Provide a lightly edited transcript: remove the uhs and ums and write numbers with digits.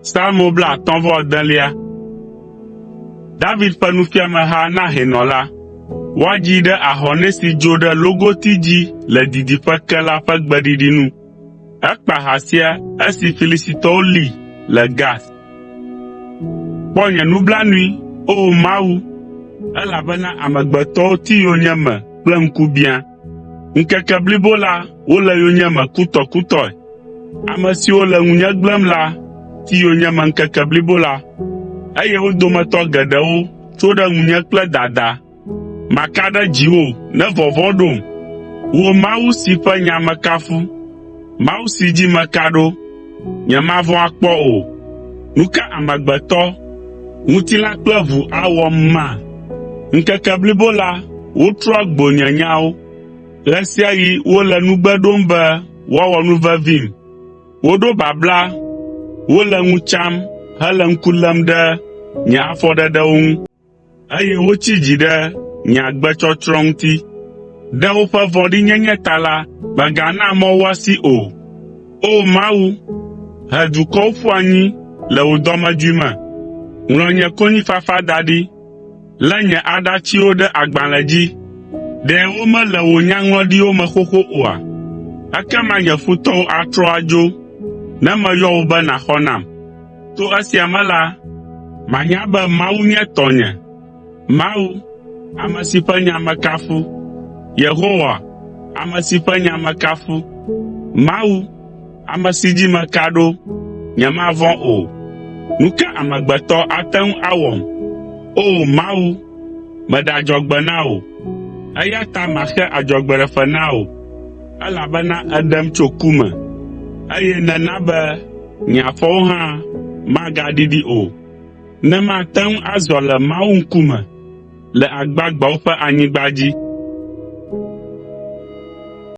Psalmo bla 51. David ƒe nufiameha na hɛnɔla. Woadzi ɖe ahɔnɛ si dzo ɖe logoti dzi le didiƒe ke la ƒe gbeɖiɖi nu. Ekpa ha sia esi Filistitɔwo li le Gat. Kpɔ nye nublanui, o Mawu, elabena amegbetɔwo ti yonyeme kple ŋkubiã. Ŋkeke blibo la, wole yonyeme kutɔkutɔe. Ame siwo le ŋunye gblẽm la ti yonyeme ŋkeke blibo la, eye wo dometɔ geɖewo tso ɖe ŋunye kple dada. Maka ɖe dziwò ne vɔvɔ̃ ɖom. Wò Mawu si ƒe nya mekafu, Mawu si dzi meka ɖo, nyemavɔ̃ akpɔ o. Nu ka amegbetɔ, ŋutilã kple ʋu awɔm ma? Ŋkeke blibo la, wotrɔa gbo nye nyawo. Ɣe sia ɣi wole nugbe ɖom be woawɔ nu vevim. Woɖo babla, wole ŋu tsam hele ŋku lém ɖe nye afɔɖeɖewo ŋu, eye wotsi dzi ɖe nye agbetsɔtsrɔ̃ ŋuti. Ɖe woƒe vɔ̃ɖinyenye ta la, mègana mɔ woasi o. O Mawu, he dukɔwo ƒu anyi le wò dɔmedzoe me. Ŋlɔ nye konyifafa da ɖi. Lé nye aɖatsiwo ɖe agbalẽ dzi. Ɖe womele wò nyaŋlɔɖiwo me xoxo oa? Ekema nye futɔwo atrɔ adzo, ne meyɔ wò be nàxɔ nam. To esia me la, manya be Mawu nye tɔnye. Mawu, ame si ƒe nya mekafu. Yehowa, ame si ƒe nya mekafu. Mawu, ame si dzi meka ɖo, nyemavɔ̃ o. Nu ka amegbetɔ ate ŋu awɔm? O Mawu, meɖe adzɔgbe na wò, eya ta maxe adzɔgbeɖefe na wò, elabena èɖem tso ku me, eye nèna be nye afɔwo hã magaɖiɖi o. Ne mate ŋu azɔ le Mawu ŋkume le agbagbeawo ƒe anyigba dzi,